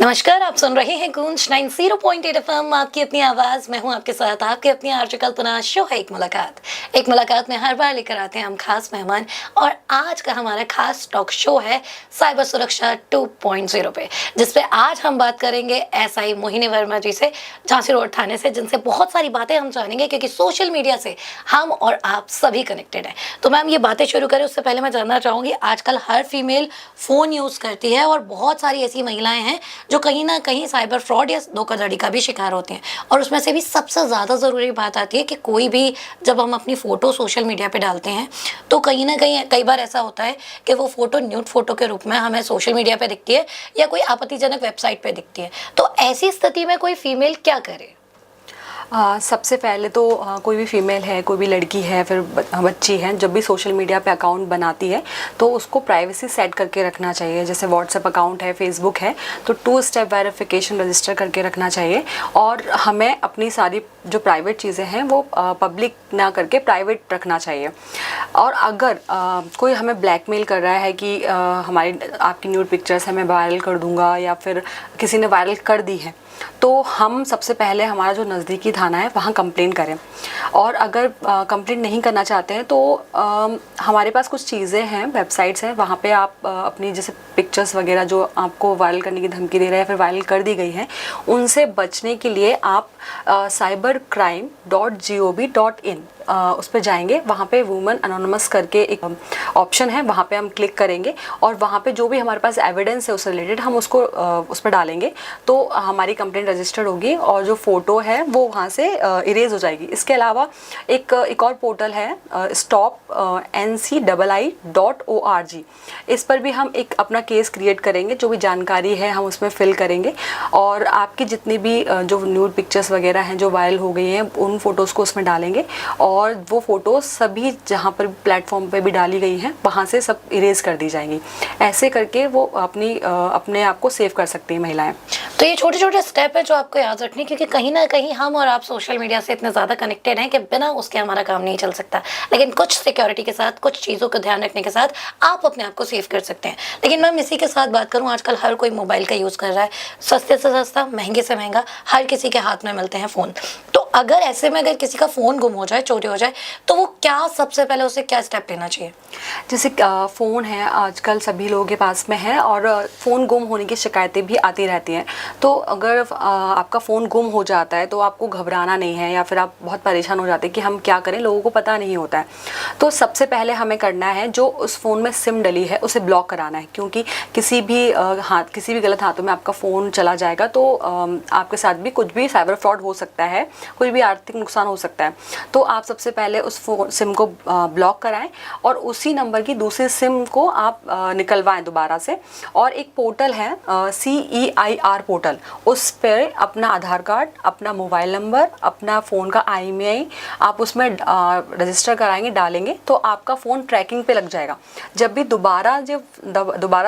नमस्कार, आप सुन रहे हैं गूंज 90.8 एफएम, आपकी अपनी आवाज। मैं हूं आपके साथ, आपके अपनी आरजे कल्पना। शो है एक मुलाकात में हर बार लेकर आते हैं हम खास मेहमान। और आज का हमारा खास टॉक शो है साइबर सुरक्षा 2.0 पे, जिसपे आज हम बात करेंगे एसआई मोहिनी वर्मा जी से, झांसी रोड थाने से, जिनसे बहुत सारी बातें हम जानेंगे, क्योंकि सोशल मीडिया से हम और आप सभी कनेक्टेड हैं। तो मैम, ये बातें शुरू करें उससे पहले मैं जानना चाहूँगी, आजकल हर फीमेल फ़ोन यूज़ करती है और बहुत सारी ऐसी महिलाएं हैं जो कहीं ना कहीं साइबर फ्रॉड या धोखाधड़ी का भी शिकार होते हैं। और उसमें से भी सबसे ज़्यादा ज़रूरी बात आती है कि कोई भी जब हम अपनी फ़ोटो सोशल मीडिया पे डालते हैं, तो कहीं ना कहीं कई बार ऐसा होता है कि वो फ़ोटो न्यूड फ़ोटो के रूप में हमें सोशल मीडिया पे दिखती है या कोई आपत्तिजनक वेबसाइट पे दिखती है। तो ऐसी स्थिति में कोई फीमेल क्या करे? सबसे पहले तो कोई भी फीमेल है, कोई भी लड़की है, फिर बच्ची है, जब भी सोशल मीडिया पे अकाउंट बनाती है तो उसको प्राइवेसी सेट करके रखना चाहिए। जैसे व्हाट्सएप अकाउंट है, फेसबुक है, तो 2 स्टेप वेरिफिकेशन रजिस्टर करके रखना चाहिए। और हमें अपनी सारी जो प्राइवेट चीज़ें हैं वो पब्लिक ना करके प्राइवेट रखना चाहिए। और अगर कोई हमें ब्लैकमेल कर रहा है कि हमारी आपकी न्यूड पिक्चर्स है मैं वायरल कर दूँगा, या फिर किसी ने वायरल कर दी है, तो हम सबसे पहले हमारा जो नज़दीकी थाना है वहाँ कंप्लेन करें। और अगर कंप्लेन नहीं करना चाहते हैं तो हमारे पास कुछ चीज़ें हैं, वेबसाइट्स हैं, वहाँ पे आप अपनी जैसे पिक्चर्स वगैरह जो आपको वायरल करने की धमकी दे रहे हैं, फिर वायरल कर दी गई हैं, उनसे बचने के लिए आप cybercrime.gov.in उस पर जाएंगे। वहाँ पे वुमेन अनोनिमस करके एक ऑप्शन है, वहाँ पे हम क्लिक करेंगे और वहाँ पे जो भी हमारे पास एविडेंस है उससे रिलेटेड हम उसको उस पर डालेंगे, तो हमारी कंप्लेंट रजिस्टर्ड होगी और जो फ़ोटो है वो वहाँ से इरेज हो जाएगी। इसके अलावा एक और पोर्टल है stopncii.org, इस पर भी हम एक अपना केस क्रिएट करेंगे, जो भी जानकारी है हम उसमें फिल करेंगे और आपकी जितनी भी जो न्यूड पिक्चर्स वगैरह हैं जो वायरल हो गई हैं उन फ़ोटोज़ को उसमें डालेंगे। और वो फ़ोटोज़ सभी जहाँ पर प्लेटफॉर्म पे भी डाली गई हैं वहाँ से सब इरेज कर दी जाएंगी। ऐसे करके वो अपने आप को सेव कर सकती हैं महिलाएं। तो ये छोटे छोटे स्टेप है जो आपको याद रखने, क्योंकि कहीं ना कहीं हम और आप सोशल मीडिया से इतने ज़्यादा कनेक्टेड हैं कि बिना उसके हमारा काम नहीं चल सकता। लेकिन कुछ सिक्योरिटी के साथ, कुछ चीज़ों का ध्यान रखने के साथ आप अपने आप को सेव कर सकते हैं। लेकिन मैम, इसी के साथ बात करूँ, आजकल हर कोई मोबाइल का यूज़ कर रहा है, सस्ते से सस्ता, महंगे से महंगा, हर किसी के हाथ में मिलते हैं फ़ोन। तो अगर ऐसे में अगर किसी का फ़ोन गुम हो जाए, चोरी हो जाए, तो वो क्या सबसे पहले उसे क्या स्टेप लेना चाहिए? जैसे फ़ोन है आजकल सभी लोगों के पास में है और फ़ोन गुम होने की शिकायतें भी आती रहती हैं। तो अगर आपका फ़ोन गुम हो जाता है तो आपको घबराना नहीं है, या फिर आप बहुत परेशान हो जाते हैं कि हम क्या करें, लोगों को पता नहीं होता है। तो सबसे पहले हमें करना है, जो उस फ़ोन में सिम डली है उसे ब्लॉक कराना है, क्योंकि किसी भी गलत हाथों में आपका फ़ोन चला जाएगा तो आपके साथ भी कुछ भी साइबर फ्रॉड हो सकता है, कोई भी आर्थिक नुकसान हो सकता है। तो आप सबसे पहले उस सिम को ब्लॉक कराएं और उसी नंबर की दूसरी सिम को आप निकलवाएं दोबारा से। और एक पोर्टल है CEIR पोर्टल, उस पर अपना आधार कार्ड, अपना मोबाइल नंबर, अपना फ़ोन का IMEI आप उसमें रजिस्टर कराएंगे, डालेंगे, तो आपका फ़ोन ट्रैकिंग पे लग जाएगा। जब भी दोबारा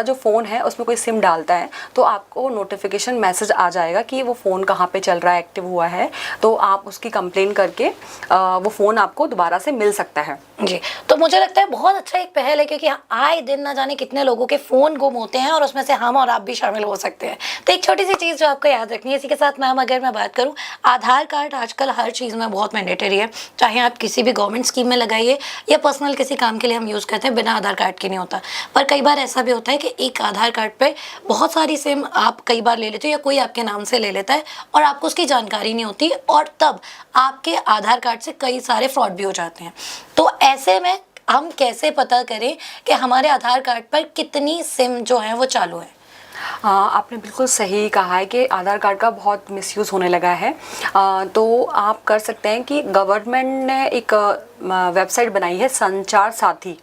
जो फ़ोन है उसमें कोई सिम डालता है तो आपको नोटिफिकेशन मैसेज आ जाएगा कि वो फ़ोन कहाँ पे चल रहा है, एक्टिव हुआ है, तो आप उसकी कंप्लेन करके वो फ़ोन आपको दोबारा से मिल सकता है। जी, तो मुझे लगता है बहुत अच्छा एक पहल है, क्योंकि आए दिन ना जाने कितने लोगों के फ़ोन गुम होते हैं और उसमें से हम और आप भी शामिल हो सकते हैं। तो एक छोटी सी चीज़ जो आपको याद रखनी है इसी के साथ मैम, अगर मैं बात करूं, आधार कार्ड आजकल हर चीज़ में बहुत मैंडेटरी है। चाहे आप किसी भी गवर्नमेंट स्कीम में लगाइए या पर्सनल किसी काम के लिए हम यूज़ करते हैं, बिना आधार कार्ड के नहीं होता। पर कई बार ऐसा भी होता है कि एक आधार कार्ड पर बहुत सारी सिम आप कई बार ले लेते हो या कोई आपके नाम से ले लेता है और आपको उसकी जानकारी नहीं होती, और तब आपके आधार कार्ड से कई सारे फ्रॉड भी हो जाते हैं। तो ऐसे में हम कैसे पता करें कि हमारे आधार कार्ड पर कितनी सिम जो है वो चालू है? आपने बिल्कुल सही कहा है कि आधार कार्ड का बहुत मिसयूज़ होने लगा है। तो आप कर सकते हैं कि गवर्नमेंट ने एक वेबसाइट बनाई है संचार साथी,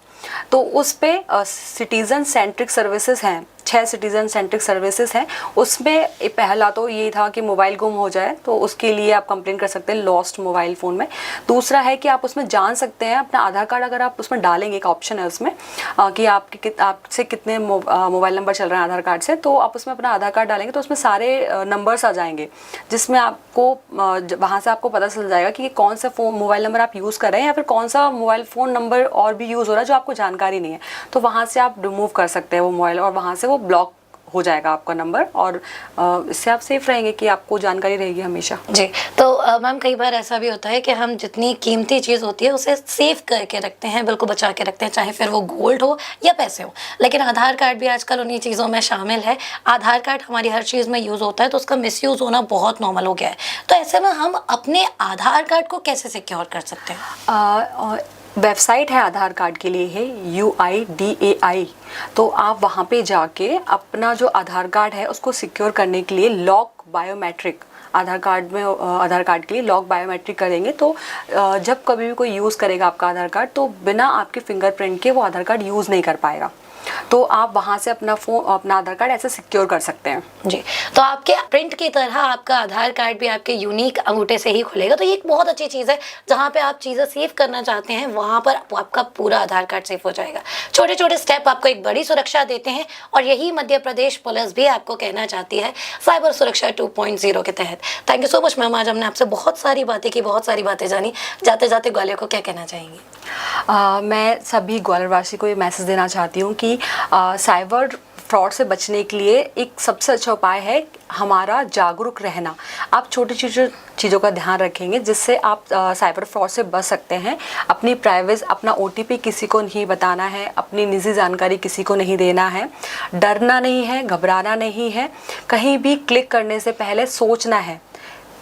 तो उस पे सिटीज़न सेंट्रिक सर्विसेज हैं, 6 सिटीज़न सेंट्रिक सर्विसेज हैं। उसमें पहला तो ये था कि मोबाइल गुम हो जाए तो उसके लिए आप कंप्लेन कर सकते हैं लॉस्ट मोबाइल फ़ोन में। दूसरा है कि आप उसमें जान सकते हैं अपना आधार कार्ड, अगर आप उसमें डालेंगे, एक ऑप्शन है उसमें कि आपसे कितने मोबाइल नंबर चल रहे हैं आधार कार्ड से, तो आप उसमें अपना आधार कार्ड डालेंगे तो उसमें सारे नंबर्स आ जाएंगे, जिसमें आपको वहाँ से आपको पता चल जाएगा कि कौन सा मोबाइल नंबर आप यूज़ कर रहे हैं या फिर कौन सा मोबाइल फ़ोन नंबर और भी यूज़ हो रहा है जो आपको जानकारी नहीं है। तो वहाँ से आप रिमूव कर सकते हैं वो मोबाइल और वहाँ से वो ब्लॉक हो जाएगा आपका नंबर, और इससे आप सेफ रहेंगे कि आपको जानकारी रहेगी हमेशा। जी। तो मैम कई बार ऐसा भी होता है कि हम जितनी कीमती चीज़ होती है उसे सेव करके रखते हैं, बिल्कुल बचा के रखते हैं, चाहे फिर वो गोल्ड हो या पैसे हो। लेकिन आधार कार्ड भी आजकल उन्हीं चीज़ों में शामिल है। आधार कार्ड हमारी हर चीज़ में यूज़ होता है, तो उसका मिसयूज़ होना बहुत नॉर्मल हो गया है। तो ऐसे में हम अपने आधार कार्ड को कैसे सिक्योर कर सकते हैं? वेबसाइट है आधार कार्ड के लिए है UIDAI। तो आप वहाँ पे जाके अपना जो आधार कार्ड है उसको सिक्योर करने के लिए लॉक बायोमेट्रिक, आधार कार्ड के लिए लॉक बायोमेट्रिक करेंगे, तो जब कभी भी कोई यूज़ करेगा आपका आधार कार्ड तो बिना आपके फिंगरप्रिंट के वो आधार कार्ड यूज़ नहीं कर पाएगा। तो आप वहाँ से अपना आधार कार्ड ऐसे सिक्योर कर सकते हैं। जी। तो आपके प्रिंट की तरह आपका आधार कार्ड भी आपके यूनिक अंगूठे से ही खुलेगा। तो ये एक बहुत अच्छी चीज़ है, जहाँ पे आप चीज़ें सेव करना चाहते हैं वहाँ पर आपका पूरा आधार कार्ड सेव हो जाएगा। छोटे छोटे स्टेप आपको एक बड़ी सुरक्षा देते हैं, और यही मध्य प्रदेश पुलिस भी आपको कहना चाहती है साइबर सुरक्षा 2.0 के तहत। Thank you so much ma'am, आज हमने आपसे बहुत सारी बातें की, बहुत सारी बातें जानी। जाते जाते ग्वालियर को क्या कहना चाहेंगी? मैं सभी ग्वालियरवासी को ये मैसेज देना चाहती हूँ कि साइबर फ्रॉड से बचने के लिए एक सबसे अच्छा उपाय है हमारा जागरूक रहना। आप छोटी चीज़ों का ध्यान रखेंगे जिससे आप साइबर फ्रॉड से बच सकते हैं। अपनी प्राइवेसी, अपना OTP किसी को नहीं बताना है, अपनी निजी जानकारी किसी को नहीं देना है, डरना नहीं है, घबराना नहीं है। कहीं भी क्लिक करने से पहले सोचना है,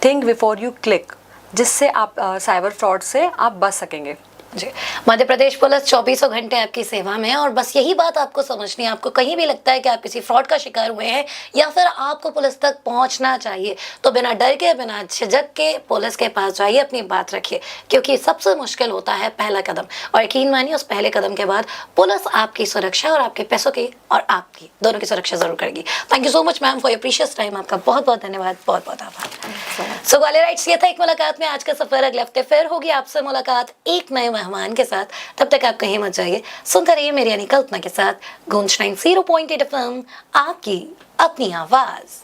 थिंक बिफोर यू क्लिक, जिससे आप साइबर फ्रॉड से आप बच सकेंगे। जी। मध्य प्रदेश पुलिस 24 घंटे आपकी सेवा में है, और बस यही बात आपको समझनी है। आपको कहीं भी लगता है कि आप किसी फ्रॉड का शिकार हुए हैं या फिर आपको पुलिस तक पहुंचना चाहिए, तो बिना डर के, बिना झिझक के पुलिस के पास जाइए, अपनी बात रखिए, क्योंकि सबसे मुश्किल होता है पहला कदम। और यकीन मानिए उस पहले कदम के बाद पुलिस आपकी सुरक्षा और आपके पैसों की और आपकी दोनों की सुरक्षा जरूर करेगी। Thank you so much ma'am for your precious time. आपका बहुत बहुत धन्यवाद, बहुत बहुत आभार। सो ग्वालियराइट्स, ये था एक मुलाकात में आज का सफर। अगले हफ्ते फिर होगी आपसे मुलाकात एक नए मेहमान के साथ। तब तक आप कहीं मत जाइए, सुनते रहिए मेरी यानी कल्पना के साथ गूंज 90.8 FM, आपकी अपनी आवाज।